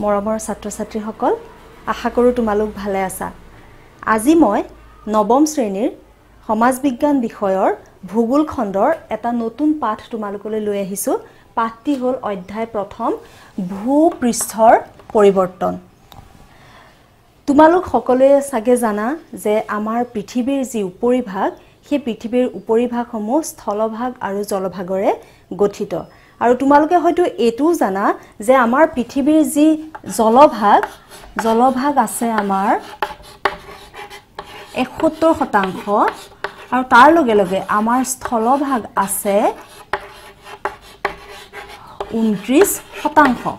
মৰমৰ ছাত্ৰ-ছাত্ৰীসকল আশা কৰো তোমালোক ভালে আছা আজি মই নৱম শ্ৰেণীৰ সমাজ বিজ্ঞান বিষয়ৰ ভূগোল খণ্ডৰ এটা নতুন পাঠ তোমালোকলৈ লৈ আহিছো পাঠটি হল অধ্যায় প্ৰথম ভূপৃষ্ঠৰ পৰিৱৰ্তন তোমালোক সকলোৱে সাগে জানা যে আমাৰ পৃথিৱীৰ যি উপৰিভাগ সেই পৃথিৱীৰ উপৰিভাগসমূহ স্থলভাগ আৰু জলভাগৰে গঠিত আৰু তোমালোকে হয়তো এটো জানা যে আমাৰ পৃথিৱীৰ যি জলভাগ আছে আমাৰ 71% আৰু তাৰ লগে লগে আমাৰ স্থলভাগ আছে 29%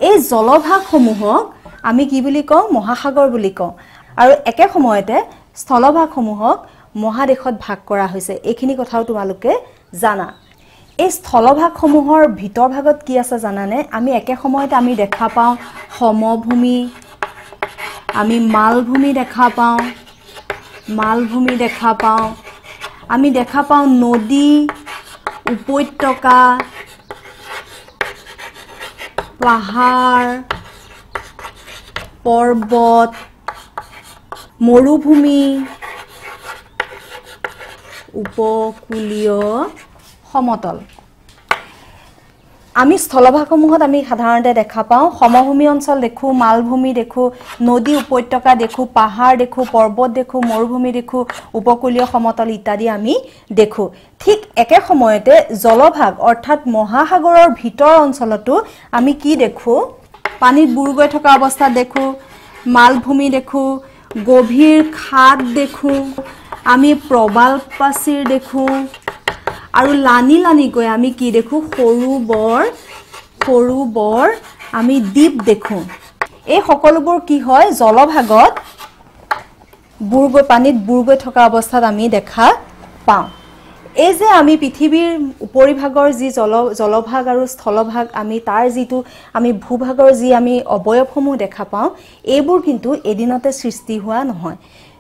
এই জলভাগসমূহক আমি কি বুলি কওঁ মহাসাগৰ বুলি কওঁ আৰু একে সময়তে স্থলভাগসমূহক মহাদেশত ভাগ কৰা হৈছে এইখিনি কথাও তোমালোকে জানা এই স্থলভাগসমূহৰ ভিতৰ ভাগত কি আছে জানানে আমি একে সময়তে আমি দেখা পাওঁ সমভূমি আমি মালভূমি দেখা পাওঁ আমি দেখা পাওঁ নদী উপত্যকা পাহাৰ পৰ্বত মৰুভূমি উপকূলীয় সমতল আমি স্থলভাগসমূহত আমি সাধাৰণতে দেখা পাওঁ সমভূমি অঞ্চল দেখো মালভূমি দেখো নদী উপত্যকা দেখো পাহাৰ দেখো পৰ্বত দেখো মৰুভূমি দেখো উপকূলীয় সমতল ইত্যাদি আমি দেখো ঠিক একে সময়তে জলভাগ অৰ্থাৎ মহাসাগৰৰ ভিতৰ অঞ্চলতো আমি কি দেখো পানীত বুৰ গৈ থকা অৱস্থাত দেখো মালভূমি দেখো গভীৰ খাদ দেখো আমি প্ৰবাল পাচিৰ দেখো আৰু লানি গৈ আমি কি দেখো সৰু বৰ আমি দ্বীপ দেখো এই সকলোবোৰ কি হয় জলভাগত পানীত বুৰ গৈ থকা অৱস্থাত আমি দেখা পাওঁ এই যে আমি পৃথিৱীৰ উপৰিভাগৰ যি জলভাগ আৰু স্থলভাগ আমি তাৰ যিটো আমি ভূভাগৰ যি আমি অবয়ৱসমূহ দেখা পাওঁ এইবোৰ কিন্তু এদিনতে সৃষ্টি হোৱা নহয়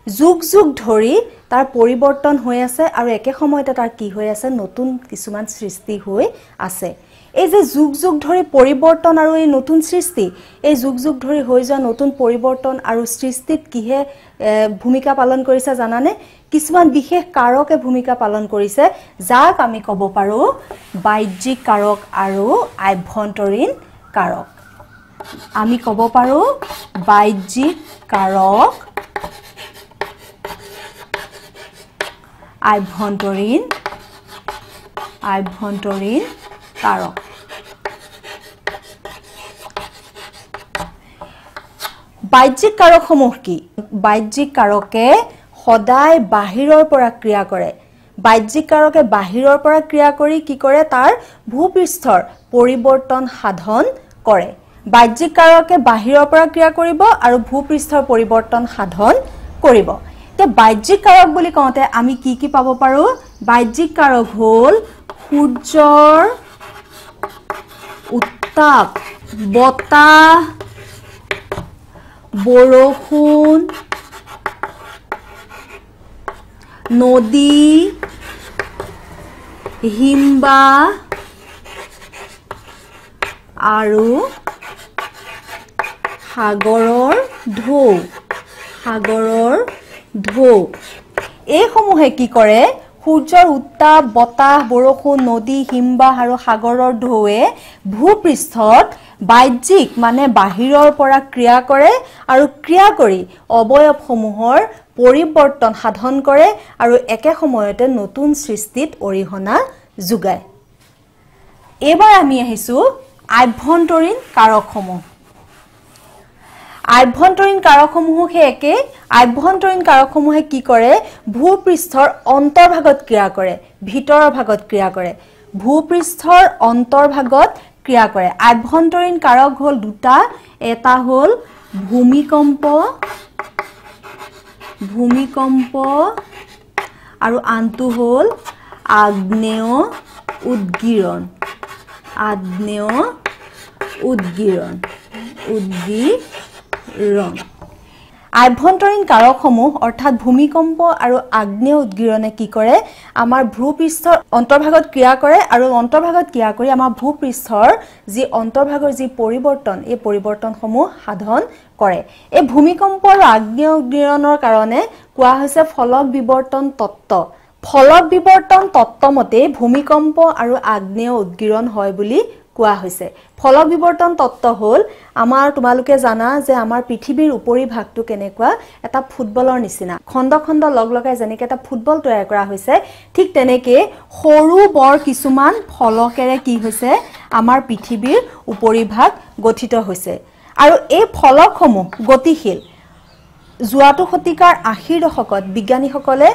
যুগ ধৰি তাৰ পৰিৱৰ্তন হৈ আছে আৰু একে সময়তে তাৰ কি হৈ আছে নতুন কিছুমান সৃষ্টি হৈ আছে এই যে যুগ ধৰি পৰিৱৰ্তন আৰু এই নতুন সৃষ্টি এই যুগ ধৰি হৈ যোৱা নতুন পৰিৱৰ্তন আৰু সৃষ্টিত কিহে ভূমিকা পালন কৰিছে জানানে কিছুমান বিশেষ কাৰকে ভূমিকা পালন কৰিছে যাক আমি ক'ব পাৰো বাহ্যিক কাৰক আৰু আভ্যন্তৰীণ কাৰক আমি ক'ব পাৰো বাহ্যিক কাৰক আভ্যন্তৰীণ কাৰক বাহ্যিক কাৰকসমূহ কি বাহ্যিক কাৰকে সদায় বাহিৰৰ পৰা ক্ৰিয়া কৰে বাহ্যিক কাৰকে বাহিৰৰ পৰা ক্ৰিয়া কৰি কি কৰে তাৰ ভূপৃষ্ঠৰ পৰিৱৰ্তন সাধন কৰে বাহ্যিক কাৰকে বাহিৰৰ পৰা ক্ৰিয়া কৰিব আৰু ভূপৃষ্ঠৰ পৰিৱৰ্তন সাধন কৰিব বাহ্যিক কাৰক বুলি কওঁতে আমি কি পাব পাৰো বাহ্যিক কাৰক হ'ল সূৰ্যৰ উত্তাপ বতাহ বৰষুণ নদী হিমবাহ আৰু সাগৰৰ ঢৌ এইসমূহে কি কৰে সূৰ্যৰ উত্তাপ বতাহ বৰষুণ নদী হিমবাহ আৰু সাগৰৰ ঢৌৱে ভূপৃষ্ঠত বাহ্যিক মানে বাহিৰৰ পৰা ক্ৰিয়া কৰে আৰু ক্ৰিয়া কৰি অবয়ৱসমূহৰ পৰিৱৰ্তন সাধন কৰে আৰু একে সময়তে নতুন সৃষ্টিত অৰিহণা যোগায় এবাৰ আমি আহিছো আভ্যন্তৰীণ কাৰকসমূহ আভ্যন্তৰীণ কাৰকসমূহে একে আভ্যন্তৰীণ কাৰকসমূহে কি কৰে ভূপৃষ্ঠৰ অন্তৰ্ভাগত ক্ৰিয়া কৰে ভিতৰৰ ভাগত ক্ৰিয়া কৰে ভূপৃষ্ঠৰ অন্তৰ্ভাগত ক্ৰিয়া কৰে আভ্যন্তৰীণ কাৰক হ'ল দুটা এটা হ'ল ভূমিকম্প আৰু আনটো হ'ল আগ্নেয় উদগীৰণ আভ্যন্তৰীণ কাৰকসমূহ অৰ্থাৎ ভূমিকম্প আৰু আগ্নেয় উদ্গীৰণে কি কৰে আমাৰ ভূপৃষ্ঠৰ অন্তৰ্ভাগত ক্ৰিয়া কৰে আৰু অন্তৰ্ভাগত ক্ৰিয়া কৰি আমাৰ ভূপৃষ্ঠৰ যি অন্তৰ্ভাগৰ যি পৰিৱৰ্তন এই পৰিৱৰ্তনসমূহ সাধন কৰে এই ভূমিকম্প আৰু আগ্নেয় উদ্গীৰণৰ কাৰণে কোৱা হৈছে ফলক বিৱৰ্তন তত্ত্ব ফলক বিৱৰ্তন তত্ত্ব মতে ভূমিকম্প আৰু আগ্নেয় উদ্গীৰণ হয় বুলি কোৱা হৈছে ফলক বিৱৰ্তন তত্ত্ব হল আমাৰ তোমালোকে জানা যে আমাৰ পৃথিৱীৰ উপৰি ভাগটো কেনেকুৱা এটা ফুটবলৰ নিচিনা খণ্ড খণ্ড লগ লগাই যেনেকৈ এটা ফুটবল তৈয়াৰ কৰা হৈছে ঠিক তেনেকে সৰু বৰ কিছুমান ফলকেৰে কি হৈছে আমাৰ পৃথিৱীৰ উপৰি ভাগ গঠিত হৈছে আৰু এই ফলকসমূহ গতিশীল যোৱাটো শতিকাৰ ৮০ দশকত বিজ্ঞানীসকলে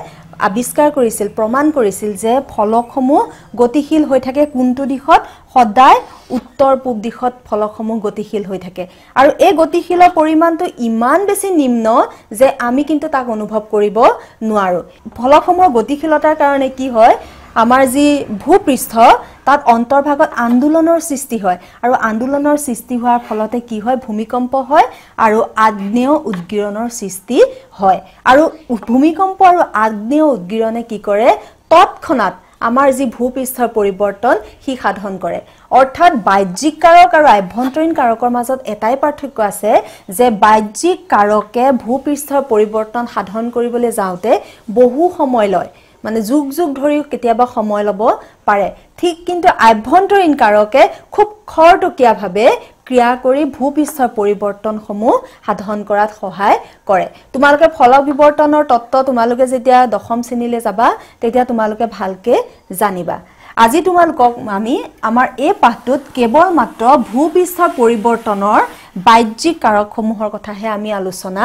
আৱিষ্কাৰ কৰিছিল প্ৰমাণ কৰিছিল যে ফলকসমূহ গতিশীল হৈ থাকে কোনটো দিশত সদায় উত্তৰ পূব দিশত ফলকসমূহ গতিশীল হৈ থাকে আৰু এই গতিশীলৰ পৰিমাণটো ইমান বেছি নিম্ন যে আমি কিন্তু তাক অনুভৱ কৰিব নোৱাৰো ফলকসমূহৰ গতিশীলতাৰ কাৰণে কি হয় আমাৰ যি ভূপৃষ্ঠ তাত অন্তৰ্ভাগত আন্দোলনৰ সৃষ্টি হয় আৰু আন্দোলনৰ সৃষ্টি হোৱাৰ ফলতে কি হয় ভূমিকম্প হয় আৰু আগ্নেয় উদ্গীৰণৰ সৃষ্টি হয় আৰু ভূমিকম্প আৰু আগ্নেয় উদ্গীৰণে কি কৰে তৎক্ষণাত আমাৰ যি ভূপৃষ্ঠৰ পৰিৱৰ্তন হি সাধন কৰে অৰ্থাৎ বাহ্যিক কাৰক আৰু আভ্যন্তৰীণ কাৰকৰ মাজত এটাই পাৰ্থক্য আছে যে বাহ্যিক কাৰকে ভূপৃষ্ঠৰ পৰিৱৰ্তন সাধন কৰিবলৈ যাওঁতে বহু সময় লয় মানে যুগ যুগ ধৰি কেতিয়াবা সময় লব পাৰে ঠিক কিন্তু আভ্যন্তৰীণ কাৰকে খুব খৰতকীয়াভাৱে ক্ৰিয়া কৰি ভূপৃষ্ঠৰ পৰিৱৰ্তনসমূহ সাধন কৰাত সহায় কৰে তোমালোকে ফলক বিৱৰ্তনৰ তত্ত্ব তোমালোকে যেতিয়া দশম শ্ৰেণীলৈ যাবা তেতিয়া তোমালোকে ভালকে জানিবা আজি তোমালোকক আমি আমাৰ এই পাঠটোত কেৱল মাত্ৰ ভূপৃষ্ঠৰ পৰিৱৰ্তনৰ বাহ্যিক কাৰকসমূহৰ কথাহে আমি আলোচনা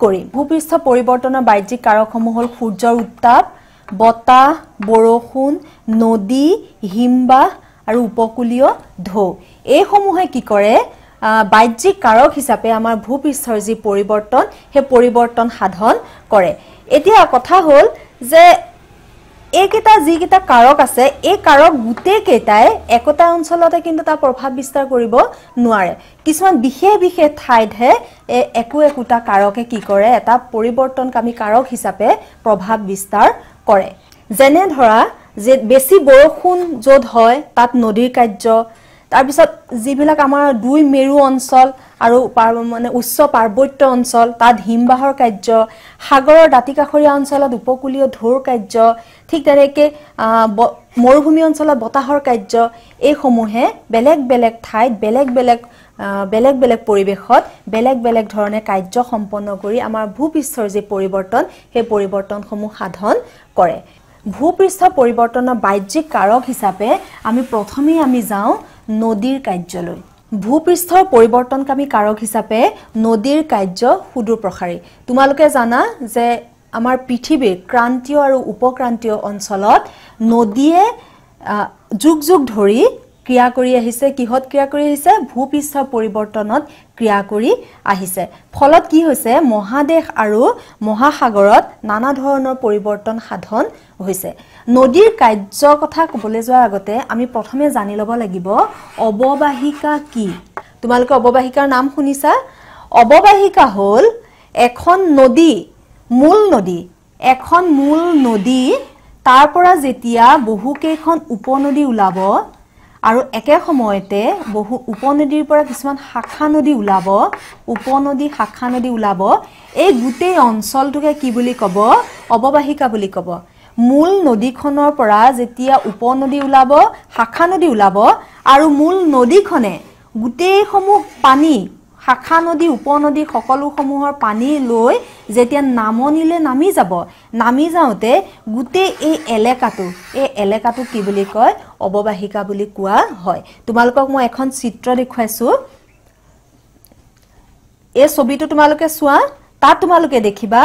কৰিম ভূপৃষ্ঠ পৰিৱৰ্তনৰ বাহ্যিক কাৰকসমূহ হ'ল সূৰ্যৰ উত্তাপ বতাহ বৰষুণ নদী হিমবাহ আৰু উপকূলীয় ঢৌ এই সমূহে কি কৰে বাহ্যিক কাৰক হিচাপে আমাৰ ভূপৃষ্ঠৰ যি পৰিৱৰ্তন হে পৰিৱৰ্তন সাধন কৰে এতিয়া কথা হ'ল যে এইকেইটা যিকেইটা কাৰক আছে এই কাৰক গুটেই কেইটাই একতা অঞ্চলতে কিন্তু তাৰ প্ৰভাৱ বিস্তাৰ কৰিব নোৱাৰে কিছুমান বিশেষ বিশেষ ঠাইতহে একোটা কাৰকে কি কৰে এটা পৰিৱৰ্তনকামী কাৰক হিচাপে প্ৰভাৱ বিস্তাৰ কৰে যেনে ধৰা যে বেছি বৰষুণ য'ত হয় তাত নদীৰ কাৰ্য তাৰ পিছত যিবিলাক আমাৰ দুই মেৰু অঞ্চল আৰু মানে উচ্চ পাৰ্বত্য অঞ্চল তাত হিমবাহৰ কাৰ্য সাগৰৰ দাঁতিকাষৰীয়া অঞ্চলত উপকূলীয় ঢৌৰ কাৰ্য ঠিক তেনেকৈ মৰুভূমি অঞ্চলত বতাহৰ কাৰ্য এই সমূহে বেলেগ বেলেগ ঠাইত বেলেগ বেলেগ পৰিৱেশত বেলেগ ধৰণে কাৰ্য সম্পন্ন কৰি আমাৰ ভূপৃষ্ঠৰ যি পৰিৱৰ্তন সেই পৰিৱৰ্তনসমূহ সাধন কৰে ভূপৃষ্ঠ পৰিৱৰ্তনৰ বাহ্যিক কাৰক হিচাপে আমি প্ৰথমেই আমি যাওঁ নদীৰ কাৰ্যলৈ ভূপৃষ্ঠৰ পৰিৱৰ্তনকামী কাৰক হিচাপে নদীৰ কাৰ্য সুদূৰ প্ৰসাৰী তোমালোকে জানা যে আমাৰ পৃথিৱীৰ ক্ৰান্তীয় আৰু উপক্ৰান্তীয় অঞ্চলত নদীয়ে যুগ যুগ ধৰি ক্ৰিয়া কৰি আহিছে কিহত ক্ৰিয়া কৰি আহিছে ভূপৃষ্ঠৰ পৰিৱৰ্তনত ক্ৰিয়া কৰি আহিছে ফলত কি হৈছে মহাদেশ আৰু মহাসাগৰত নানা ধৰণৰ পৰিৱৰ্তন সাধন হৈছে নদীৰ কাৰ্য কথা ক'বলৈ যোৱাৰ আগতে আমি প্ৰথমে জানি ল'ব লাগিব অৱবাহিকা কি তোমালোকে অৱবাহিকাৰ নাম শুনিছা অৱবাহিকা হ'ল এখন নদী এখন মূল নদী তাৰ পৰা যেতিয়া বহুকেইখন উপনদী ওলাব আৰু একে সময়তে বহু উপনদীৰ পৰা কিছুমান শাখা নদী ওলাব উপনদী শাখা নদী ওলাব এই গোটেই অঞ্চলটোকে কি বুলি ক'ব অৱবাহিকা বুলি ক'ব মূল নদীখনৰ পৰা যেতিয়া উপনদী ওলাব শাখা নদী ওলাব আৰু মূল নদীখনে গোটেইসমূহ পানী শাখা নদী উপনদী সকলো সমূহৰ পানী লৈ যেতিয়া নামনিলে নামি যাওঁতে গোটেই এই এলেকাটো কি বুলি কয় অৱবাহিকা বুলি কোৱা হয় তোমালোকক মই এখন চিত্ৰ দেখুৱাইছো এই ছবিটো তোমালোকে চোৱা তাত তোমালোকে দেখিবা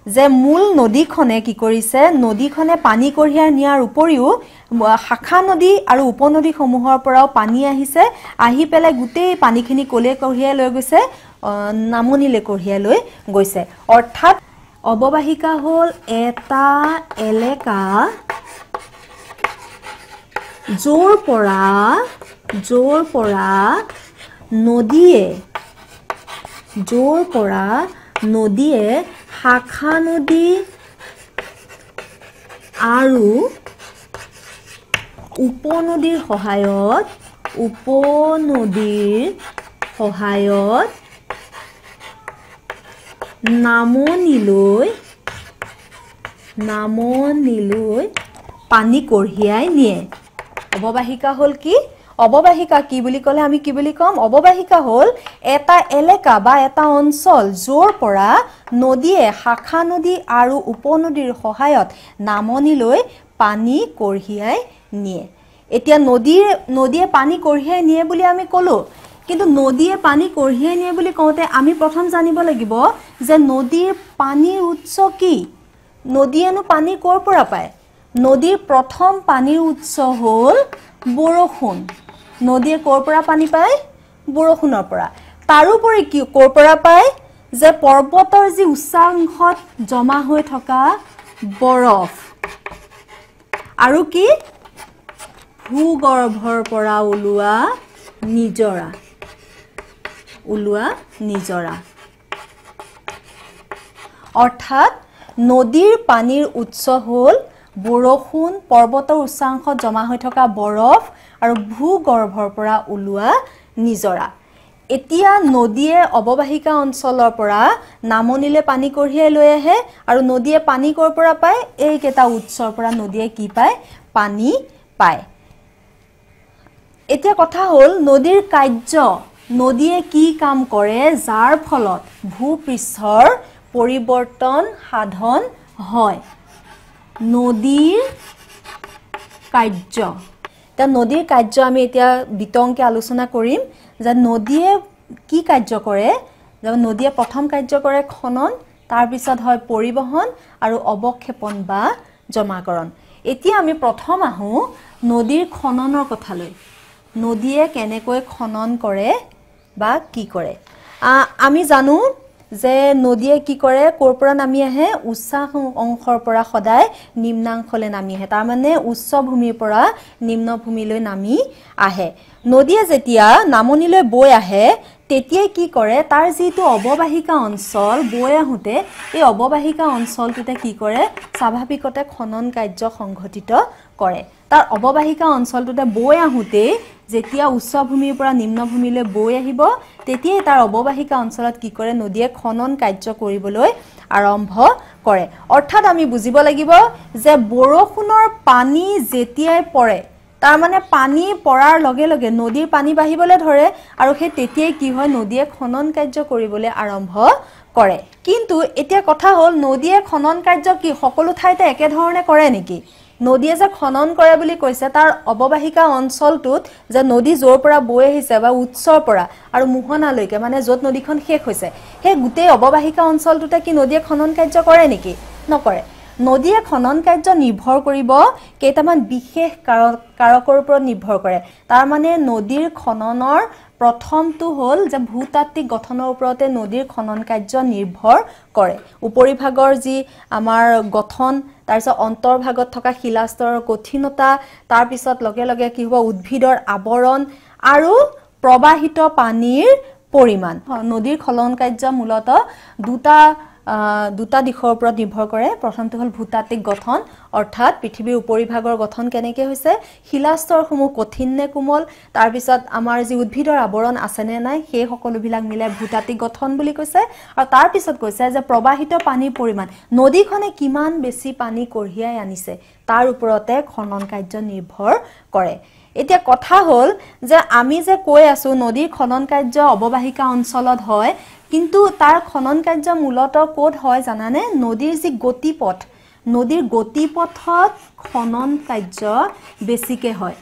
যে মূল নদীখনে কি কৰিছে নদীখনে পানী কঢ়িয়াই নিয়াৰ উপৰিও শাখা নদী আৰু উপনদী সমূহৰ পৰাও পানী আহিছে আহি পেলাই গোটেই পানীখিনি কলে কঢ়িয়াই লৈ গৈছে নামনিলে কঢ়িয়াই লৈ গৈছে অৰ্থাৎ অৱবাহিকা হ'ল এটা এলেকা য'ৰ পৰা নদীয়ে শাখা নদী আৰু উপনদীৰ সহায়ত নামনিলৈ পানী কঢ়িয়াই নিয়ে অববাহিকা হল কি অববাহিকা কি বুলি কলে আমি কি বুলি কম অববাহিকা হল এটা এলেকা বা এটা অঞ্চল জোৰ পৰা নদীয়ে শাখা নদী আৰু উপনদীৰ সহায়ত নামনিলৈ পানী কঢ়িয়াই নিয়ে এতিয়া নদীয়ে পানী কঢ়িয়াই নিয়ে বুলি আমি কলো কিন্তু নদীয়ে পানী কঢ়িয়াই নিয়ে বুলি কওঁতে আমি প্ৰথম জানিব লাগিব যে নদীৰ পানীৰ উৎস কি নদীয়েনো পানী কৰ পৰা পায় নদীৰ প্ৰথম পানীৰ উৎস হ'ল বৰষুণ নদীয়ে কৰ পৰা পানী পায় বৰষুণৰ পৰা তাৰোপৰি কি কৰ পৰা পায় যে পৰ্বতৰ যি উচ্চাংশত জমা হৈ থকা বৰফ আৰু কি ভূগৰ্ভৰ পৰা ওলোৱা নিজৰা অৰ্থাৎ নদীৰ পানীৰ উৎস হ'ল বৰষুণ পৰ্বতৰ উচ্চাংশত জমা হৈ থকা বৰফ আৰু ভূগৰ্ভৰ পৰা ওলোৱা নিজৰা এতিয়া নদীয়ে অববাহিকা অঞ্চলৰ পৰা নামনিলে পানী কঢ়িয়াই লৈ আহে আৰু নদীয়ে পানী কৰ পৰা পায় এই কেটা উৎসৰ পৰা নদীয়ে কি পায় পানী পায় এতিয়া কথা হ'ল নদীৰ কাৰ্য নদীয়ে কি কাম কৰে যাৰ ফলত ভূপৃষ্ঠৰ পৰিৱৰ্তন সাধন হয় নদীৰ কাৰ্য তা নদীৰ কাৰ্য আমি এতিয়া বিতংকে আলোচনা কৰিম যে নদীয়ে কি কাৰ্য কৰে যে নদীয়ে প্ৰথম কাৰ্য কৰে খনন তাৰ পিছত হয় পৰিবহন আৰু অৱক্ষেপন বা জমাকৰণ এতিয়া আমি প্ৰথম আহো নদীৰ খননৰ কথালৈ নদীয়ে কেনেকৈ খনন কৰে বা কি কৰে আমি জানো যে নদীয়ে কি কৰে কৰ পৰা নামি আহে উচ্চ অংশৰ পৰা সদায় নিম্নাংশলৈ নামি আহে তাৰ মানে উচ্চ ভূমিৰ পৰা নিম্ন ভূমিলৈ নামি আহে নদীয়ে যেতিয়া নামনিলৈ বৈ আহে তেতিয়া কি কৰে তাৰ যেটো অববাহিকা অঞ্চল বৈ আহোতে এই অববাহিকা অঞ্চলটোতে কি কৰে স্বাভাৱিকতে খনন কাৰ্য সংঘটিত কৰে তাৰ অববাহিকা অঞ্চলটোতে বৈ আহোতে যেতিয়া উচ্চ ভূমিৰ পৰা নিম্ন ভূমিলৈ বৈ আহিব তেতিয়া তাৰ অববাহিকা অঞ্চলত কি কৰে নদীয়ে খনন কাৰ্য কৰিবলৈ আৰম্ভ কৰে অৰ্থাৎ আমি বুজিব লাগিব যে বৰষুণৰ পানী যেতিয়াই পৰে তাৰ মানে পানী পৰাৰ লগে লগে নদীৰ পানী বাঢ়িবলৈ ধৰে আৰু সেই তেতিয়াই কি হয় নদীয়ে খনন কাৰ্য কৰিবলৈ আৰম্ভ কৰে কিন্তু এতিয়া কথা হ'ল নদীয়ে খনন কাৰ্য কি সকলো ঠাইতে একে ধৰণে কৰে নেকি নদীয়ে যে খনন কৰে বুলি কৈছে তাৰ অববাহিকা অঞ্চলটোত যে নদী জোৰ পৰা বৈ আহিছে বা উৎসৰ পৰা আৰু মোহনালৈকে মানে যত নদীখন শেষ হৈছে সেই গুটেই অববাহিকা অঞ্চলটোতে কি নদীয়ে খনন কাৰ্য কৰে নেকি নকৰে নদীয়ে খনন কাৰ্য নিৰ্ভৰ কৰিব কেইটামান বিশেষ কাৰকৰ ওপৰত নিৰ্ভৰ কৰে তাৰ মানে নদীৰ খননৰ প্ৰথমটো হ'ল যে ভূতাত্ত্বিক গঠনৰ ওপৰতে নদীৰ খনন কাৰ্য নিৰ্ভৰ কৰে উপৰিভাগৰ যি আমাৰ গঠন তাৰপিছত অন্তৰ্ভাগত থকা শিলাস্তৰৰ কঠিনতা তাৰ পিছত লগে লগে কি হ'ব উদ্ভিদৰ আৱৰণ আৰু প্ৰবাহিত পানীৰ পৰিমাণ নদীৰ খনন কাৰ্য মূলতঃ দুটা দিশৰ ওপৰত নিৰ্ভৰ কৰে প্ৰথমটো হ'ল ভূতাত্ত্বিক গঠন অৰ্থাৎ পৃথিৱীৰ উপৰিভাগৰ গঠন কেনেকৈ হৈছে শিলাস্তৰসমূহ কঠিন নে কোমল তাৰ পিছত আমাৰ যি উদ্ভিদৰ আৱৰণ আছে নে নাই সেই সকলোবিলাক মিলাই ভূতাত্ত্বিক গঠন বুলি কৈছে আৰু তাৰ পিছত কৈছে যে প্ৰবাহিত পানীৰ পৰিমাণ নদীখনে কিমান বেছি পানী কঢ়িয়াই আনিছে তাৰ ওপৰতে খনন কাৰ্য নিৰ্ভৰ কৰে এতিয়া কথা হ'ল যে আমি যে কৈ আছো নদীৰ খনন কাৰ্য অববাহিকা অঞ্চলত হয় কিন্তু তাৰ খনন কাৰ্য মূলতঃ ক'ত হয় জানানে নদীৰ যি গতিপথ নদীৰ গতিপথত খনন কাৰ্য বেছিকে হয়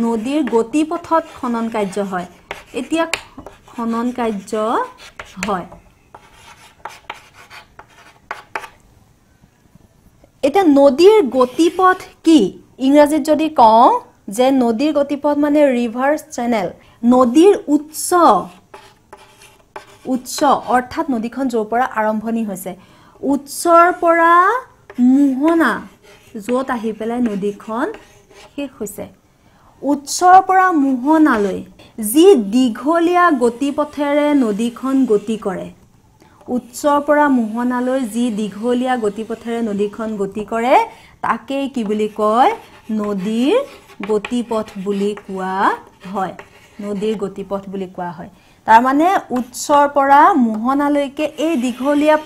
নদীৰ গতিপথত খনন কাৰ্য হয় এতিয়া খনন কাৰ্য হয় এটা নদীৰ গতিপথ কি ইংৰাজীত যদি কওঁ যে নদীৰ গতিপথ মানে ৰিভাৰ্স চেনেল নদীৰ উৎস অৰ্থাৎ নদীখন য'ৰ পৰা আৰম্ভণি হৈছে উৎসৰ পৰা মোহনা য'ত আহি পেলাই নদীখন শেষ হৈছে উৎসৰ পৰা মোহনালৈ যি দীঘলীয়া গতিপথেৰে নদীখন গতি কৰে উৎসৰ পৰা মোহনালৈ যি দীঘলীয়া গতিপথেৰে নদীখন গতি কৰে তাকে কি বুলি কয় নদীৰ গতিপথ বুলি কোৱা হয় নদীৰ গতিপথ বুলি কোৱা হয় তাৰ মানে উৎসৰ পৰা মোহনালৈকে এই দীঘলীয়া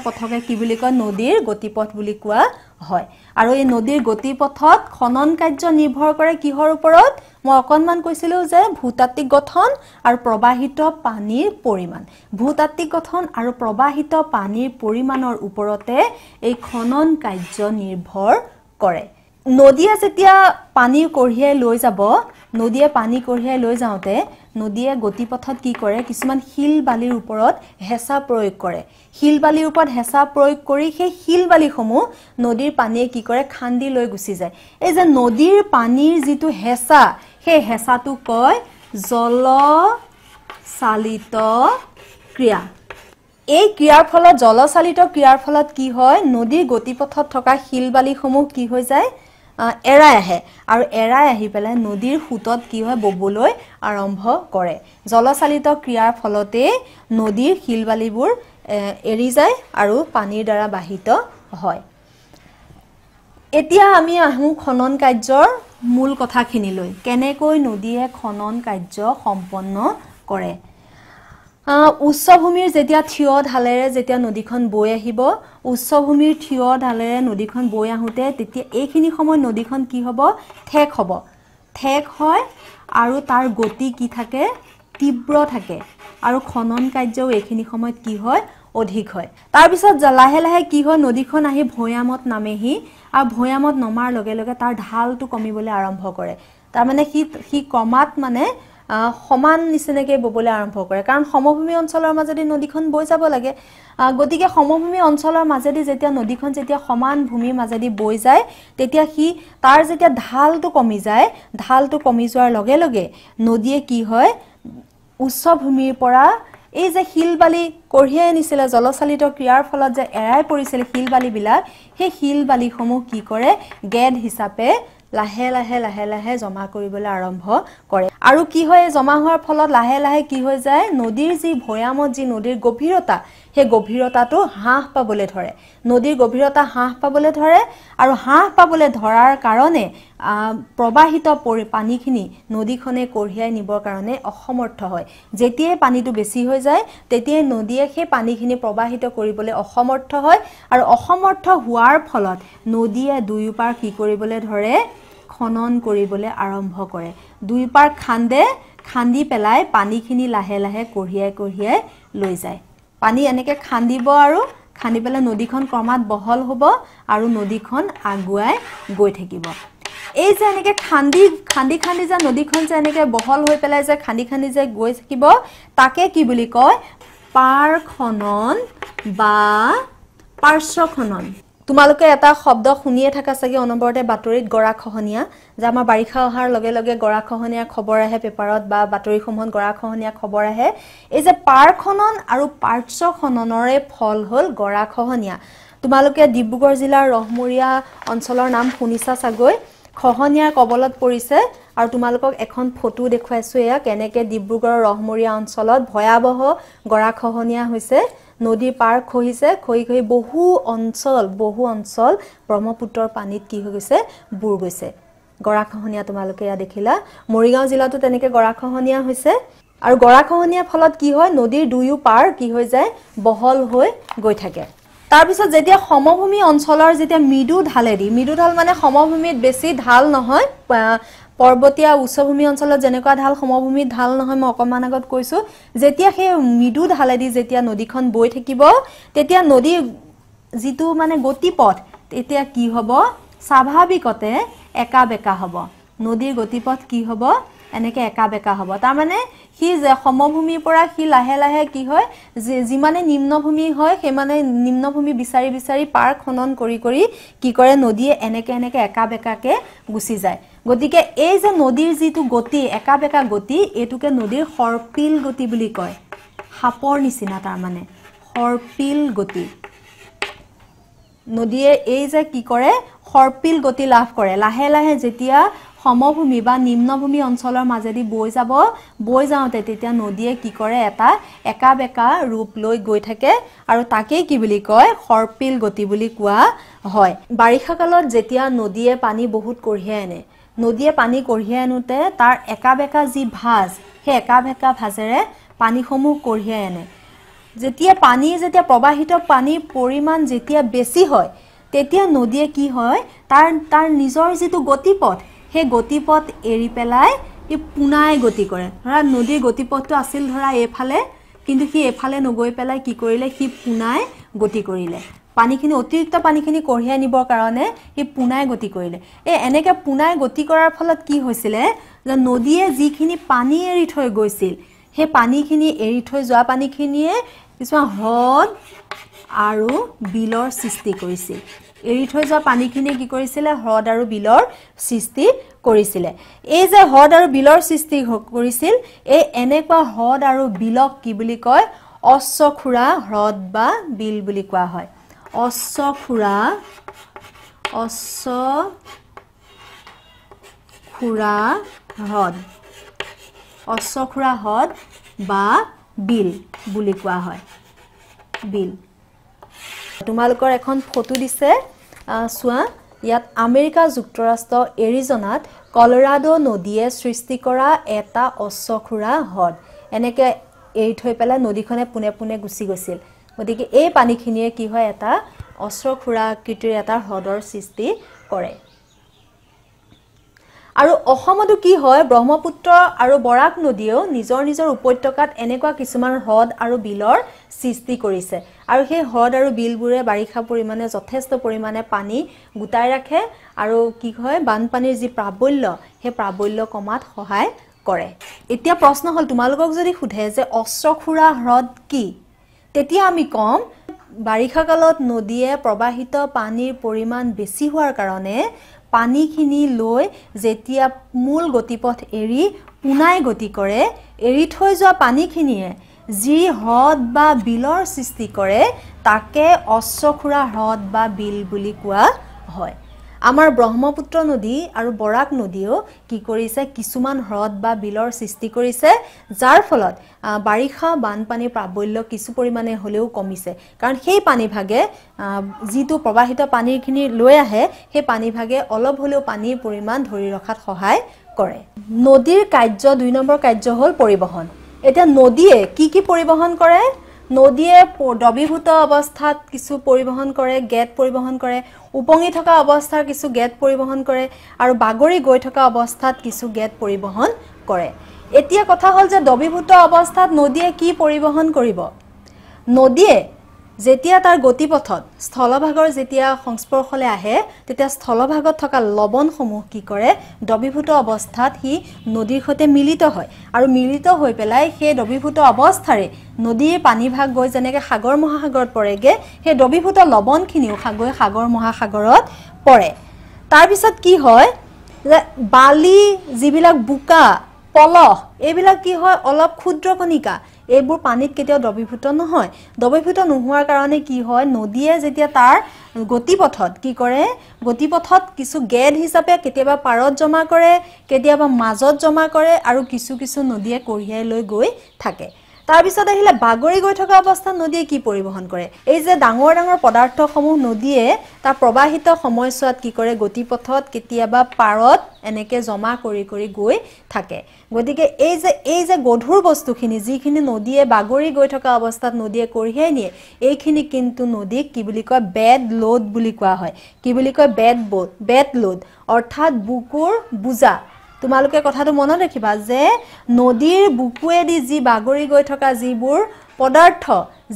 পথকে কি বুলি কয় নদীৰ গতিপথ বুলি কোৱা হয় আৰু এই নদীৰ গতিপথত খনন কাৰ্য নিৰ্ভৰ কৰে কিহৰ ওপৰত মই অকনমান কৈছিলো যে ভূতাত্ত্বিক গঠন আৰু প্ৰবাহিত পানীৰ পৰিমাণ ভূতাত্ত্বিক গঠন আৰু প্ৰবাহিত পানীৰ পৰিমাণৰ ওপৰতে এই খনন কাৰ্য নিৰ্ভৰ কৰে নদীয়ে যেতিয়া পানী কঢ়িয়াই লৈ যাওঁতে নদীয়ে গতিপথত কি কৰে কিছুমান শিল বালিৰ ওপৰত হেঁচা প্ৰয়োগ কৰে শিল বালিৰ ওপৰত হেঁচা প্ৰয়োগ কৰি সেই শিল বালিসমূহ নদীৰ পানীয়ে কি কৰে খান্দি লৈ গুচি যায় এই যে নদীৰ পানীৰ যিটো হেঁচা সেই হেঁচাটো কয় জলচালিত ক্ৰিয়া এই ক্ৰিয়াৰ ফলত জলচালিত ক্ৰিয়াৰ ফলত কি হয় নদীৰ গতিপথত থকা শিল বালিসমূহ কি হৈ যায় এৰাই আহে আৰু এৰাই আহি পেলাই নদীৰ ফুটত কি হয় ববলৈ আৰম্ভ কৰে জলচালিত ক্ৰিয়াৰ ফলতে নদীৰ শিলবালিবোৰ এৰি যায় আৰু পানীৰ দ্বাৰা বাহিত হয় এতিয়া আমি আহো খনন কাৰ্যৰ মূল কথাখিনিলৈ কেনেকৈ নদীয়ে খনন কাৰ্য সম্পন্ন কৰে উচ্চভূমিৰ যেতিয়া থিয় ঢালেৰে যেতিয়া নদীখন বৈ আহিব উচ্চভূমিৰ থিয় ঢালেৰে নদীখন বৈ আহোতে তেতিয়া এইখিনি সময় নদীখন কি হ'ব ঠেক হয় আৰু তাৰ গতি কি থাকে তীব্ৰ থাকে আৰু খনন কাৰ্যও এইখিনি সময়ত কি হয় অধিক হয় তাৰ পিছত লাহে লাহে কি হয় নদীখন আহি ভৈয়ামত নামেহি আৰু ভৈয়ামত নমাৰ লগে লগে তাৰ ঢালটো কমিবলৈ আৰম্ভ কৰে তাৰ মানে সি ক্ৰমাৎ মানে সমান নিচিনাকৈ ববলৈ আৰম্ভ কৰে কাৰণ সমভূমি অঞ্চলৰ মাজেদি নদীখন বৈ যাব লাগে গতিকে সমভূমি অঞ্চলৰ মাজেদি যেতিয়া নদীখন যেতিয়া সমান ভূমিৰ মাজেদি বৈ যায় তেতিয়া তাৰ যেতিয়া ঢালটো কমি যোৱাৰ লগে লগে নদীয়ে কি হয় উচ্চভূমিৰ পৰা এই যে শিলবালি কঢ়িয়াই আনিছিলে জলচালিত ক্ৰিয়াৰ ফলত যে এৰাই পৰিছিল শিলবালিবিলাক সেই শিলবালিসমূহ কি কৰে গেদ হিচাপে লাহে লাহে জমা কৰিবলৈ আৰম্ভ কৰে আৰু কি হয় জমা হোৱাৰ ফলত লাহে লাহে কি হৈ যায় নদীৰ যি ভৈয়ামত যি নদীৰ গভীৰতা সেই গভীৰতাটো হ্ৰাস পাবলৈ ধৰে নদীৰ গভীৰতা হ্ৰাস পাবলৈ ধৰে আৰু হ্ৰাস পাবলৈ ধৰাৰ কাৰণে প্ৰবাহিত পানীখিনি নদীখনে কঢ়িয়াই নিবৰ কাৰণে অসমৰ্থ হয় যেতিয়াই পানীটো বেছি হৈ যায় তেতিয়াই নদীয়ে সেই পানীখিনি প্ৰবাহিত কৰিবলৈ অসমৰ্থ হয় আৰু অসমৰ্থ হোৱাৰ ফলত নদীয়ে দুয়োপাৰ কি কৰিবলৈ ধৰে খনন কৰিবলৈ আৰম্ভ কৰে দুয়োপাৰ খান্দি পেলাই পানীখিনি লাহে লাহে কঢ়িয়াই লৈ যায় পানী এনেকৈ খান্দিব আৰু খান্দি পেলাই নদীখন ক্ৰমাৎ বহল হ'ব আৰু নদীখন আগুৱাই গৈ থাকিব এই যে এনেকৈ খান্দি যে নদীখন যে এনেকৈ বহল হৈ পেলাই যে খান্দি যে গৈ থাকিব তাকে কি বুলি কয় পাৰ খনন বা পাৰ্শ্ব খনন তোমালোকে এটা শব্দ শুনিয়ে থাকা চাগে অনবৰতে বাতৰিত গৰাখহনীয়া যে আমাৰ বাৰিষা অহাৰ লগে লগে গৰাখহনীয়া খবৰ আহে পেপাৰত বা বাতৰিসমূহত গৰাখহনীয়া খবৰ আহে এই যে পাৰ খনন আৰু পাৰ্শ্ব খননৰে ফল হ'ল গৰাখহনীয়া তোমালোকে ডিব্ৰুগড় জিলাৰ ৰহমৰীয়া অঞ্চলৰ নাম শুনিছা চাগৈ খহনীয়াৰ কবলত পৰিছে আৰু তোমালোকক এখন ফটো দেখুৱাইছো এয়া কেনেকৈ ডিব্ৰুগড়ৰ ৰহমৰীয়া অঞ্চলত ভয়াৱহ গৰাখহনীয়া হৈছে নদীৰ পাৰ খহিছে খহি বহু অঞ্চল ব্ৰহ্মপুত্ৰৰ পানীত কি হৈ গৈছে বুৰ গৈছে গৰাখহনীয়া তোমালোকে এয়া দেখিলা মৰিগাঁও জিলাতো তেনেকৈ গৰাখহনীয়া হৈছে আৰু গৰাখহনীয়াৰ ফলত কি হয় নদীৰ দুয়ো পাৰ কি হৈ যায় বহল হৈ গৈ থাকে তাৰ পিছত যেতিয়া সমভূমি অঞ্চলৰ যেতিয়া মৃদু ঢাল মানে সমভূমিত বেছি ঢাল নহয় পৰ্বতীয়া উচ্চভূমি অঞ্চলত যেনেকুৱা ঢাল সমভূমিত ঢাল নহয় মই অকমান আগত কৈছো যেতিয়া সেই মৃদু ঢালেদি যেতিয়া নদীখন বৈ থাকিব তেতিয়া নদীৰ যিটো মানে গতিপথ তেতিয়া কি হ'ব স্বাভাৱিকতে একা বেকা হ'ব নদীৰ গতিপথ কি হ'ব এনেকৈ একা বেকা হ'ব তাৰ মানে সি যে সমভূমিৰ পৰা সি লাহে লাহে কি হয় যিমানে নিম্নভূমি হয় সেইমানে নিম্নভূমি বিচাৰি পাৰ খনন কৰি কি কৰে নদীয়ে এনেকৈ একা বেকাকে গুচি যায় গতিকে এই যে নদীৰ যিটো গতি একা বেকা গতি এটুকে নদীৰ সৰ্পিল গতি বুলি কয় সাপৰ নিচিনা তাৰ মানে সৰ্পিল গতি নদীয়ে এই যে কি কৰে সৰ্পিল গতি লাভ কৰে লাহে লাহে যেতিয়া সমভূমি বা নিম্নভূমি অঞ্চলৰ মাজেদি বৈ যাওঁতে তেতিয়া নদীয়ে কি কৰে এটা একা বেকা ৰূপ লৈ গৈ থাকে আৰু তাকেই কি বুলি কয় সৰ্পিল গতি বুলি কোৱা হয় বাৰিষা কালত যেতিয়া নদীয়ে পানী বহুত কঢ়িয়াই আনে নদীয়ে পানী কঢ়িয়াই আনোতে তাৰ একা বেকা যি ভাঁজ সেই একা বেকা ভাঁজেৰে পানীসমূহ কঢ়িয়াই আনে যেতিয়া প্ৰবাহিত পানীৰ পৰিমাণ যেতিয়া বেছি হয় তেতিয়া নদীয়ে কি হয় তাৰ নিজৰ যিটো গতিপথ সেই গতিপথ এৰি পেলাই ই পুনাই গতি কৰে ধৰা নদীৰ গতিপথটো আছিল ধৰা এফালে কিন্তু সি এফালে নগৈ পেলাই কি কৰিলে সি পুনাই গতি কৰিলে পানীখিনি অতিৰিক্ত পানীখিনি কঢ়িয়াই নিবৰ কাৰণে সি পুনাই গতি কৰিলে এনেকে পুনাই গতি কৰাৰ ফলত কি হৈছিলে যে নদীয়ে যিখিনি পানী এৰি থৈ গৈছিল সেই পানীখিনি এৰি থৈ যোৱা পানীখিনিয়ে কিছুমান হ্ৰদ আৰু বিলৰ সৃষ্টি কৰিছিল এৰি থৈ যোৱা পানীখিনিয়ে কি কৰিছিলে হ্ৰদ আৰু বিলৰ সৃষ্টি কৰিছিলে এই যে হ্ৰদ আৰু বিলৰ সৃষ্টি কৰিছিল এই এনেকুৱা হ্ৰদ আৰু বিলক কি বুলি কয় অশ্বখুৰা হ্ৰদ বা বিল বুলি কোৱা হয় অশ্বখুৰা হ্ৰদ বা বিল বুলি কোৱা হয় বিল তোমালোকৰ এখন ফটো দিছে চোৱা ইয়াত আমেৰিকা যুক্তৰাষ্ট্ৰ এৰিজনাত কলোৰাডো নদীয়ে সৃষ্টি কৰা এটা অশ্বখুৰা হ্ৰদ এনেকে এৰি থৈ পেলাই নদীখনে পুনে পুনে গুচি গৈছিল গতিকে এই পানীখিনিয়ে কি হয় এটা অশ্বখুৰা আকৃতিৰ এটা হ্ৰদৰ সৃষ্টি কৰে আৰু অসমতো কি হয় ব্ৰহ্মপুত্ৰ আৰু বৰাক নদীও নিজৰ উপত্যকাত এনেকুৱা কিছুমান হ্ৰদ আৰু বিলৰ সৃষ্টি কৰিছে আৰু সেই হ্ৰদ আৰু বিলবোৰে বাৰিষা পৰিমাণে যথেষ্ট পৰিমাণে পানী গুটাই ৰাখে আৰু কি হয় বানপানীৰ যি প্ৰাবল্য সেই প্ৰাবল্য কমাত সহায় কৰে এতিয়া প্ৰশ্ন হল তোমালোকক যদি সুধে যে অশ্বখুৰা হ্ৰদ কি তেতিয়া আমি কম বাৰিষা কালত নদীয়ে প্ৰবাহিত পানীৰ পৰিমাণ বেছি হোৱাৰ কাৰণে পানীখিনি লৈ যেতিয়া মূল গতিপথ এৰি পুনাই গতি কৰে এৰি থৈ যোৱা পানীখিনিয়ে যি হ্ৰদ বা বিলৰ সৃষ্টি কৰে তাকে অশ্বখুৰা হ্ৰদ বা বিল বুলি কোৱা হয় আমাৰ ব্ৰহ্মপুত্ৰ নদী আৰু বৰাক নদীও কি কৰিছে কিছুমান হ্ৰদ বা বিলৰ সৃষ্টি কৰিছে যাৰ ফলত বাৰিষা বানপানীৰ প্ৰাবল্য কিছু পৰিমাণে হলেও কমিছে কাৰণ সেই পানী ভাগে যিটো প্ৰবাহিত পানীখিনি লৈ আহে সেই পানী ভাগে অলপ হলেও পানীৰ পৰিমাণ ধৰি ৰখাত সহায় কৰে নদীৰ কাৰ্য 2 নম্বৰ কাৰ্য হল পৰিবহন এতিয়া নদীয়ে কি পৰিবহন কৰে নদীয়ে দ্ৰৱীভূত অৱস্থাত কিছু পৰিবহন কৰে গেট পৰিবহন কৰে উপঙি থকা অৱস্থাৰ কিছু গেট পৰিবহন কৰে আৰু বাগৰি গৈ থকা অৱস্থাত কিছু গেট পৰিবহন কৰে এতিয়া কথা হল যে দ্ৰৱীভূত অৱস্থাত নদীয়ে কি পৰিবহন কৰিব নদীয়ে যেতিয়া তাৰ গতিপথত স্থলভাগৰ যেতিয়া সংস্পৰ্শলৈ আহে তেতিয়া স্থলভাগত থকা লৱণসমূহ কি কৰে দ্ৰৱীভূত অৱস্থাত হি নদীৰ সৈতে মিলিত হয় আৰু মিলিত হৈ পেলাই সেই দ্ৰৱীভূত অৱস্থাৰে নদীৰ পানীভাগ গৈ যেনেকৈ সাগৰ মহাসাগৰত পৰেগে সেই দ্ৰৱীভূত লৱণখিনিও সাগৰ মহাসাগৰত পৰে তাৰ পিছত কি হয় যে বালি যিবিলাক বুকা পলহ এইবিলাক কি হয় অলপ ক্ষুদ্ৰ কণিকা এইবোৰ পানীত কেতিয়াও দ্ৰৱীভূত নহয় দ্ৰৱীভূত নোহোৱাৰ কাৰণে কি হয় নদীয়ে যেতিয়া তাৰ গতিপথত কি কৰে গতিপথত কিছু গেদ হিচাপে কেতিয়াবা পাৰত জমা কৰে কেতিয়াবা মাজত জমা কৰে আৰু কিছু নদীয়ে কঢ়িয়াই লৈ গৈ থাকে তাৰ পিছত আহিলে বাগৰি গৈ থকা অৱস্থাত নদীয়ে কি পৰিবহন কৰে এই যে ডাঙৰ পদাৰ্থসমূহ নদীয়ে তাৰ প্ৰবাহিত সময়ছোৱাত কি কৰে গতিপথত কেতিয়াবা পাৰত এনেকে জমা কৰি গৈ থাকে গতিকে এই যে গধুৰ বস্তুখিনি যিখিনি নদীয়ে বাগৰি গৈ থকা অৱস্থাত নদীয়ে কঢ়িয়াই নিয়ে এইখিনি কিন্তু নদীক কি বুলি কয় বেড লোড বুলি কোৱা হয় কি বুলি কয় বেড লোড অৰ্থাৎ বুকুৰ বুজা তোমালোকে কথাটো মনত ৰাখিবা যে নদীৰ বুকুৱেদি যি বাগৰি গৈ থকা যিবোৰ পদাৰ্থ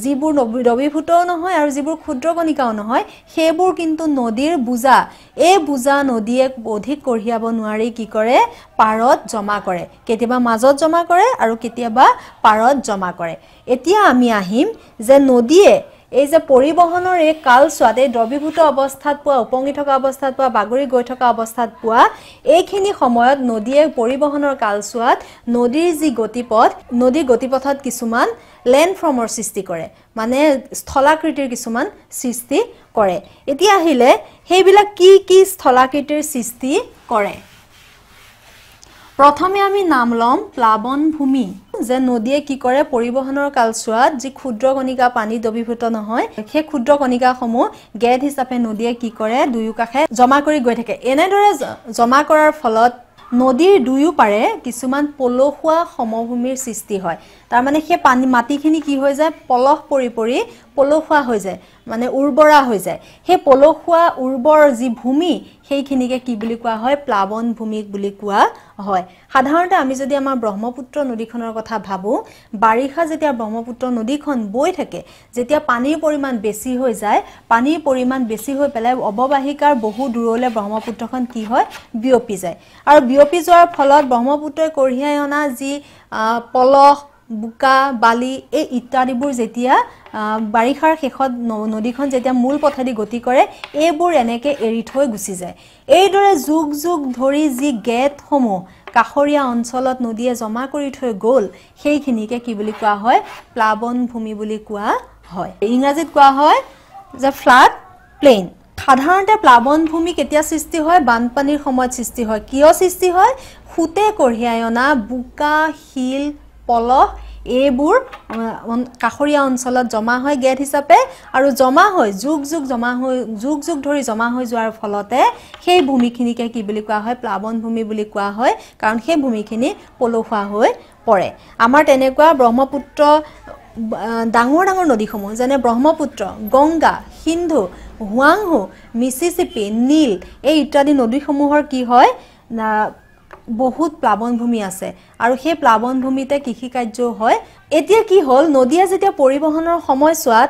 যিবোৰ দ্ৰৱীভূতও নহয় আৰু যিবোৰ ক্ষুদ্ৰ কণিকাও নহয় সেইবোৰ কিন্তু নদীৰ বুজা এই বুজা নদীয়ে অধিক কঢ়িয়াব নোৱাৰি কি কৰে পাৰত জমা কৰে কেতিয়াবা মাজত জমা কৰে আৰু কেতিয়াবা পাৰত জমা কৰে এতিয়া আমি আহিম যে নদীয়ে এই যে পৰিবহনৰ এই কালছোৱাত এই দ্ৰৱীভূত অৱস্থাত পোৱা উপঙি থকা অৱস্থাত পোৱা বাগৰি গৈ থকা অৱস্থাত পোৱা এইখিনি সময়ত নদীয়ে পৰিবহনৰ কালছোৱাত নদীৰ যি গতিপথ নদীৰ গতিপথত কিছুমান লেণ্ডফৰ্মৰ সৃষ্টি কৰে মানে স্থলাকৃতিৰ কিছুমান সৃষ্টি কৰে এতিয়া আহিলে সেইবিলাক কি স্থলাকৃতিৰ সৃষ্টি কৰে প্ৰথমে আমি নাম লম প্লাবন ভূমি যে নদীয়ে কি কৰে পৰিবহনৰ কালছোৱাত যি ক্ষুদ্ৰ কণিকা পানী দ্ৰৱীভূত নহয় সেই ক্ষুদ্ৰ কণিকাসমূহ গেদ হিচাপে নদীয়ে কি কৰে দুয়ো কাষে জমা কৰি গৈ থাকে এনেদৰে জমা কৰাৰ ফলত নদীৰ দুয়ো পাৰে কিছুমান পলসুৱা সমভূমিৰ সৃষ্টি হয় তাৰ মানে সেই পানী মাটিখিনি কি হৈ যায় পলস পৰি পৰি পলসুৱা হৈ যায় মানে উৰ্বৰা হৈ যায় সেই পলসুৱা উৰ্বৰ যি ভূমি সেইখিনিকে কি বুলি কোৱা হয় প্লাবন ভূমি বুলি কোৱা হয় সাধাৰণতে আমি যদি আমাৰ ব্ৰহ্মপুত্ৰ নদীখনৰ কথা ভাবো বাৰিষা যেতিয়া ব্ৰহ্মপুত্ৰ নদীখন বৈ থাকে যেতিয়া পানীৰ পৰিমাণ বেছি হৈ যায় পানীৰ পৰিমাণ বেছি হৈ পেলাই অৱবাহিকাৰ বহু দূৰলৈ ব্ৰহ্মপুত্ৰখন কি হয় বিয়পি যায় আৰু বিয়পি যোৱাৰ ফলত ব্ৰহ্মপুত্ৰই কঢ়িয়াই অনা যি পলস বুকা বালি এই ইত্যাদিবোৰ যেতিয়া বাৰিষাৰ শেষত নদীখন যেতিয়া মূল পথেদি গতি কৰে এইবোৰ এনেকে এৰি থৈ গুচি যায় এইদৰে যুগ যুগ ধৰি যি গেটসমূহ কাষৰীয়া অঞ্চলত নদীয়ে জমা কৰি থৈ গ'ল সেইখিনিকে কি বুলি কোৱা হয় প্লাবন ভূমি বুলি কোৱা হয় ইংৰাজীত কোৱা হয় যে ফ্লাড প্লেইন সাধাৰণতে প্লাবন ভূমি কেতিয়া সৃষ্টি হয় বানপানীৰ সময়ত সৃষ্টি হয় কিয় সৃষ্টি হয় খুঁটে কঢ়িয়াই অনা বোকা শিল পলস এইবোৰ কাষৰীয়া অঞ্চলত জমা হয় গেট হিচাপে আৰু জমা হয় যুগ যুগ ধৰি জমা হৈ যোৱাৰ ফলতে সেই ভূমিখিনিকে কি বুলি কোৱা হয় প্লাবন ভূমি বুলি কোৱা হয় কাৰণ সেই ভূমিখিনি পলসুৱা হৈ পৰে আমাৰ তেনেকুৱা ব্ৰহ্মপুত্ৰ ডাঙৰ ডাঙৰ নদীসমূহ যেনে ব্ৰহ্মপুত্ৰ গংগা সিন্ধু হুৱাংহু মিছিছিপি নীল এই ইত্যাদি নদীসমূহৰ কি হয় বহুত প্লাবন ভূমি আছে আৰু সেই প্লাবন ভূমিতে কৃষি কাৰ্য হয় এতিয়া কি হল নদীয়ে যেতিয়া পৰিবহনৰ সময়ছোৱাত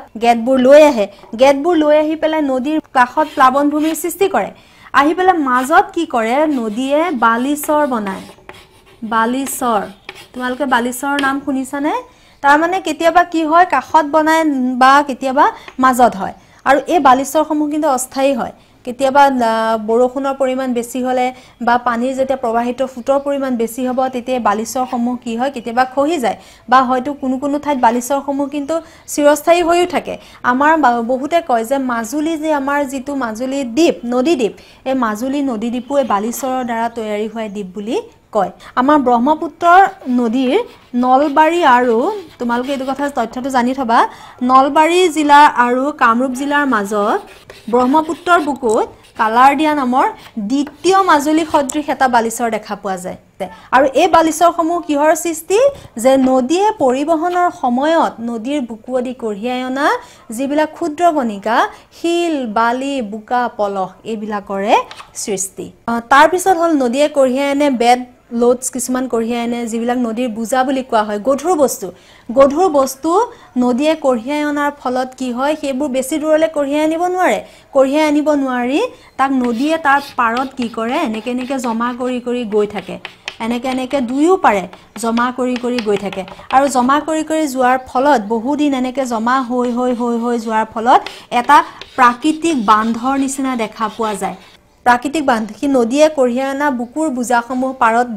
গেটবোৰ লৈ আহি পেলাই নদীৰ কাষত প্লাবন ভূমিৰ সৃষ্টি কৰে আহি পেলাই মাজত কি কৰে নদীয়ে বালিচৰ বনায় বালিচৰ তোমালোকে বালিচৰৰ নাম শুনিছানে তাৰ মানে কেতিয়াবা কি হয় কাষত বনায় বা কেতিয়াবা মাজত হয় আৰু এই বালিচৰসমূহ কিন্তু অস্থায়ী হয় কেতিয়াবা বৰষুণৰ পৰিমাণ বেছি হলে বা পানীৰ যেতিয়া প্ৰবাহিত ফুটৰ পৰিমাণ বেছি হ'ব তেতিয়া বালিচৰসমূহ কি হয় কেতিয়াবা খহি যায় বা হয়তো কোনো ঠাইত বালিচৰসমূহ কিন্তু চিৰস্থায়ী হৈও থাকে আমাৰ বহুতে কয় যে মাজুলী যে আমাৰ যিটো মাজুলী দ্বীপ নদী দ্বীপ এই মাজুলী নদী দ্বীপো এই বালিচৰৰ দ্বাৰা তৈয়াৰী হোৱা দ্বীপ বুলি কয় আমাৰ ব্ৰহ্মপুত্ৰ নদীৰ নলবাৰী আৰু তোমালোকে এই কথা তথ্যটো জানি থবা নলবাৰী জিলা আৰু কামৰূপ জিলাৰ মাজত ব্ৰহ্মপুত্ৰৰ বুকুত কালাৰদিয়া নামৰ দ্বিতীয় মাজুলী সদৃশ এটা বালিচৰ দেখা পোৱা যায় আৰু এই বালিচৰসমূহ কিহৰ সৃষ্টি যে নদীয়ে পৰিবহনৰ সময়ত নদীৰ বুকুৱেদি কঢ়িয়াই অনা যিবিলাক ক্ষুদ্ৰ কণিকা শিল বালি বোকা পলস এইবিলাকৰে সৃষ্টি তাৰ পিছত হল নদীয়ে কঢ়িয়াই আনে বেড লোডস কিছুমান কঢ়িয়াই আনে যিবিলাক নদীৰ বুজা বুলি কোৱা হয় গধুৰ বস্তু নদীয়ে কঢ়িয়াই অনাৰ ফলত কি হয় সেইবোৰ বেছি দূৰলৈ কঢ়িয়াই আনিব নোৱাৰি তাক নদীয়ে তাৰ পাৰত কি কৰে এনেকে জমা কৰি গৈ থাকে এনেকে দুয়ো পাৰে জমা কৰি গৈ থাকে আৰু জমা কৰি যোৱাৰ ফলত বহু দিন এনেকে জমা হৈ যোৱাৰ ফলত এটা প্ৰাকৃতিক বান্ধৰ নিচিনা দেখা পোৱা যায় প্ৰাকৃতিক বান্ধ কি নদীয়ে কঢ়িয়াই অনা বুকুৰ বুজাসমূহ পাৰত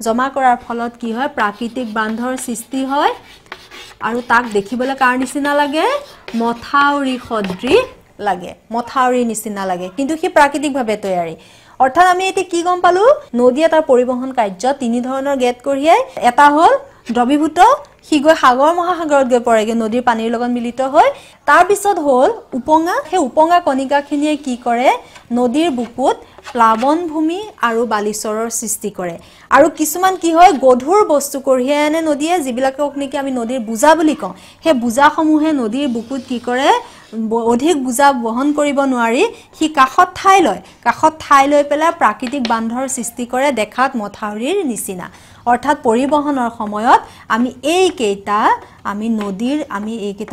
জমা কৰাৰ ফলত কি হয় প্ৰাকৃতিক বান্ধৰ সৃষ্টি হয় আৰু তাক দেখিবলৈ কাৰ নিচিনা লাগে মথাউৰি সদৃশ লাগে মথাউৰি নিচিনা লাগে কিন্তু কি প্ৰাকৃতিকভাৱে তৈয়াৰী অৰ্থাৎ আমি এতে কি গম পালো নদীয়ে তাৰ পৰিবহন কাৰ্য তিনি ধৰণৰ গেট কঢ়িয়াই এটা হল দ্ৰৱীভূত হিগৈ সাগৰ মহাসাগৰত গৈ পৰেগে নদীৰ পানীৰ লগত মিলিত হয় তাৰ পিছত হল উপঙা সেই উপঙা কণিকাখিনিয়ে কি কৰে নদীৰ বুকুত প্লাবন ভূমি আৰু বালিচৰৰ সৃষ্টি কৰে আৰু কিছুমান কি হয় গধুৰ বস্তু কঢ়িয়াই আনে নদীয়ে যিবিলাকক নেকি আমি নদীৰ বুজা বুলি কওঁ সেই বুজাসমূহে নদীৰ বুকুত কি কৰে অধিক বুজা বহন কৰিব নোৱাৰি হি কাষত ঠাই লৈ পেলাই প্ৰাকৃতিক বান্ধৰ সৃষ্টি কৰে দেখাত মথাউৰিৰ নিচিনা অৰ্থাৎ পৰিবহনৰ সময়ত আমি এইকেইটা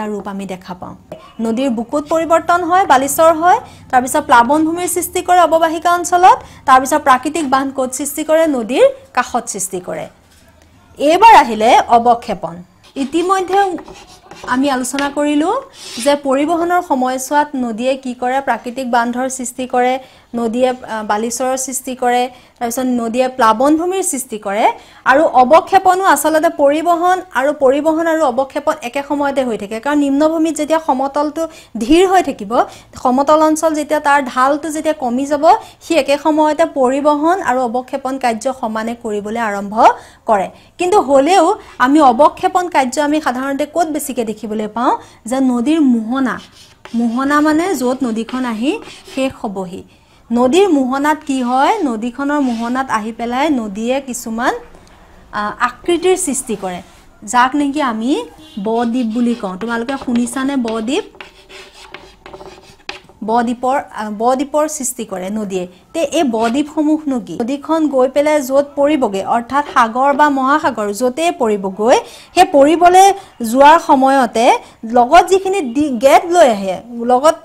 ৰূপ আমি দেখা পাওঁ নদীৰ বুকুত পৰিৱৰ্তন হয় বালিচৰ হয় তাৰ পিছত প্লাবন ভূমিৰ সৃষ্টি কৰে অৱবাহিকা অঞ্চলত তাৰ পিছত প্ৰাকৃতিক বান্ধ কোট সৃষ্টি কৰে নদীৰ কাষত সৃষ্টি কৰে এবাৰ আহিলে অৱক্ষেপন ইতিমধ্যে আমি আলোচনা কৰিলো যে পৰিবহনৰ সময়ছোৱাত নদীয়ে কি কৰে প্ৰাকৃতিক বান্ধৰ সৃষ্টি কৰে নদীয়ে বালিচৰৰ সৃষ্টি কৰে তাৰপিছত নদীয়ে প্লাবনভূমিৰ সৃষ্টি কৰে আৰু অৱক্ষেপনো আসলতে পৰিবহন আৰু অৱক্ষেপন একে সময়তে হৈ থাকে কাৰণ নিম্নভূমিত যেতিয়া সমতলটো ধীৰ হৈ থাকিব সমতল অঞ্চল যেতিয়া তাৰ ঢালটো যেতিয়া কমি যাব সি একে সময়তে পৰিবহন আৰু অৱক্ষেপন কাৰ্য সমানে কৰিবলৈ আৰম্ভ কৰে কিন্তু হলেও আমি অৱক্ষেপন কাৰ্য আমি সাধাৰণতে ক'ত বেছিকে দেখিবলৈ পাওঁ যে নদীৰ মোহনা মানে য'ত নদীখন আহি শেষ হ'বহি নদীৰ মোহনাত কি হয় নদীখনৰ মোহনাত আহি পেলাই নদীয়ে কিছুমান আকৃতিৰ সৃষ্টি কৰে যাক নেকি আমি বদ্বীপ বুলি কওঁ তোমালোকে শুনিছানে বদ্বীপৰ সৃষ্টি কৰে নদীয়ে তে এই বদ্বীপসমূহ নকি নদীখন গৈ পেলাই য'ত পৰিবগে অৰ্থাৎ সাগৰ বা মহাসাগৰ য'তে পৰিবগৈ হে পৰিবলে যোৱাৰ সময়তে লগত যিখিনি গেট লৈ আহে লগত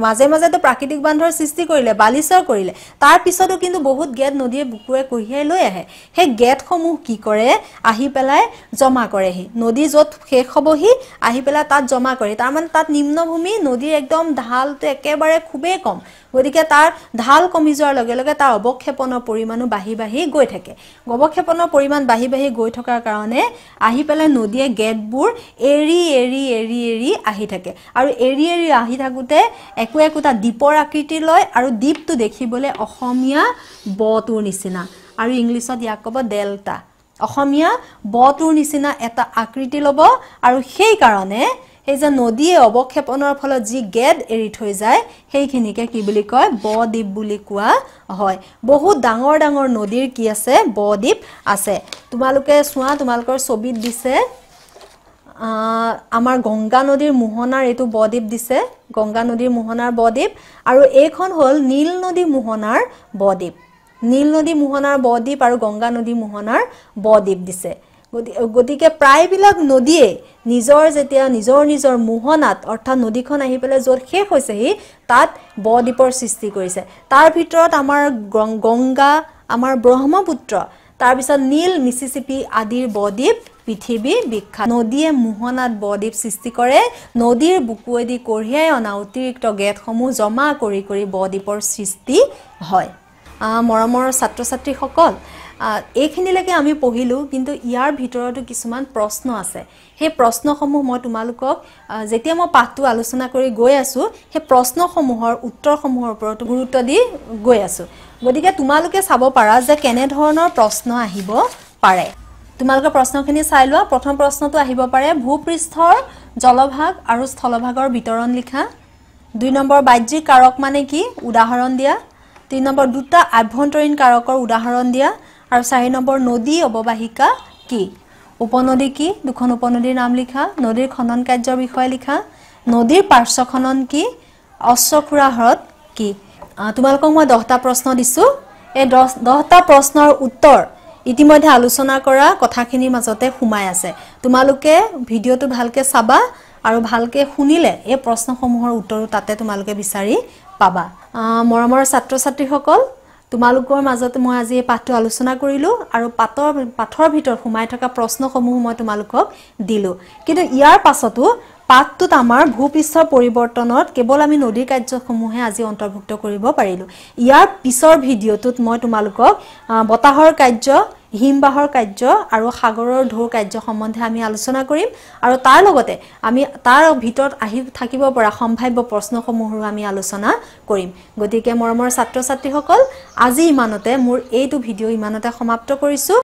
মাজে মাজে তো প্ৰাকৃতিক বান্ধৰ সৃষ্টি কৰিলে বালিচৰ কৰিলে তাৰ পিছতো কিন্তু বহুত গেট নদীয়ে বুকুৱে কঢ়িয়াই লৈ আহে হে গেটসমূহ কি কৰে আহি পেলাই জমা কৰেহি নদী য'ত শেষ হ'বহি আহি পেলাই তাত জমা কৰে তাৰ মানে তাত নিম্নভূমি নদীৰ একদম ঢালটো একেবাৰে খুবেই কম গতিকে তাৰ ঢাল কমি যোৱাৰ লগে লগে তাৰ অৱক্ষেপনৰ পৰিমাণো বাঢ়ি গৈ থাকে অৱক্ষেপনৰ পৰিমাণ বাঢ়ি গৈ থকাৰ কাৰণে আহি পেলাই নদীয়ে গেটবোৰ এৰি আহি থাকে আৰু এৰি আহি থাকোতে একোটা দ্বীপৰ আকৃতি লয় আৰু দ্বীপটো দেখিবলৈ অসমীয়া বটোৰ নিচিনা আৰু ইংলিছত ইয়াক ক'ব ডেল্টা অসমীয়া বটোৰ নিচিনা এটা আকৃতি ল'ব আৰু সেই কাৰণে এই যে নদীয়ে অৱক্ষেপনৰ ফলত যি গেট এৰি থৈ যায় সেইখিনিকে কি বুলি কয় বদ্বীপ বুলি কোৱা হয় বহুত ডাঙৰ নদীৰ কি আছে বদ্বীপ আছে তোমালোকে চোৱা তোমালোকৰ ছবিত দিছে আমাৰ গংগা নদীৰ মোহনাৰ এটো বদ্বীপ দিছে গংগা নদীৰ মোহনাৰ বদ্বীপ আৰু এইখন হ'ল নীল নদী মোহনাৰ বদ্বীপ আৰু গংগা নদী মোহনাৰ বদ্বীপ দিছে গতিকে প্ৰায়বিলাক নদীয়ে নিজৰ মোহনাত অৰ্থাৎ নদীখন আহি পেলাই য'ত শেষ হৈছেহি তাত বদ্বীপৰ সৃষ্টি কৰিছে তাৰ ভিতৰত আমাৰ গংগা আমাৰ ব্ৰহ্মপুত্ৰ তাৰ পিছত নীল মিছিছিপি আদিৰ বদ্বীপ পৃথিৱী বিখ্যাত নদীয়ে মোহনাত বদ্বীপ সৃষ্টি কৰে নদীৰ বুকুৱেদি কঢ়িয়াই অনা অতিৰিক্ত গেটসমূহ জমা কৰি বদ্বীপৰ সৃষ্টি হয় মৰমৰ ছাত্ৰ-ছাত্ৰীসকল এইখিনিলৈকে আমি পঢ়িলো কিন্তু ইয়াৰ ভিতৰতো কিছুমান প্ৰশ্ন আছে সেই প্ৰশ্নসমূহ মই তোমালোকক যেতিয়া মই পাঠটো আলোচনা কৰি গৈ আছো সেই প্ৰশ্নসমূহৰ উত্তৰসমূহৰ ওপৰত গুৰুত্ব দি গৈ আছো গতিকে তোমালোকে চাব পাৰা যে কেনে ধৰণৰ প্ৰশ্ন আহিব পাৰে তোমালোকে প্ৰশ্নখিনি চাই লোৱা প্ৰথম প্ৰশ্নটো আহিব পাৰে ভূপৃষ্ঠৰ জলভাগ আৰু স্থলভাগৰ বিতৰণ লিখা 2 নম্বৰ বাহ্যিক কাৰক মানে কি উদাহৰণ দিয়া 3 নম্বৰ দুটা আভ্যন্তৰীণ কাৰকৰ উদাহৰণ দিয়া আৰু 4 নম্বৰ নদী অৱবাহিকা কি উপনদী কি দুখন উপনদীৰ নাম লিখা নদীৰ খনন কাৰ্যৰ বিষয়ে লিখা নদীৰ পাৰ্শ্ব খনন কি অশ্বখুৰা হ্ৰদ কি তোমালোকক মই 10টা প্ৰশ্ন দিছো এই 10টা প্ৰশ্নৰ উত্তৰ ইতিমধ্যে আলোচনা কৰা কথাখিনিৰ মাজতে সোমাই আছে তোমালোকে ভিডিওটো ভালকে চাবা আৰু ভালকে শুনিলে এই প্ৰশ্নসমূহৰ উত্তৰো তাতে তোমালোকে বিচাৰি পাবা মৰমৰ ছাত্ৰ-ছাত্ৰীসকল তোমালোকৰ মাজতে মই আজি এই পাঠটো আলোচনা কৰিলো আৰু পাঠৰ ভিতৰত সোমাই থকা প্ৰশ্নসমূহ মই তোমালোকক দিলো কিন্তু ইয়াৰ পাছতো পাঠটোত আমাৰ ভূপৃষ্ঠৰ পৰিৱৰ্তনত কেৱল আমি নদীৰ কাৰ্যসমূহে আজি অন্তৰ্ভুক্ত কৰিব পাৰিলো ইয়াৰ পিছৰ ভিডিওটোত মই তোমালোকক বতাহৰ কাৰ্য হিমবাহৰ কাৰ্য আৰু সাগৰৰ ঢৌৰ কাৰ্য সম্বন্ধে আমি আলোচনা কৰিম আৰু তাৰ লগতে আমি তাৰ ভিতৰত আহি থাকিব পৰা সম্ভাৱ্য প্ৰশ্নসমূহৰ আমি আলোচনা কৰিম গতিকে মৰমৰ ছাত্ৰ-ছাত্ৰীসকল আজি ইমানতে মোৰ এইটো ভিডিও ইমানতে সমাপ্ত কৰিছো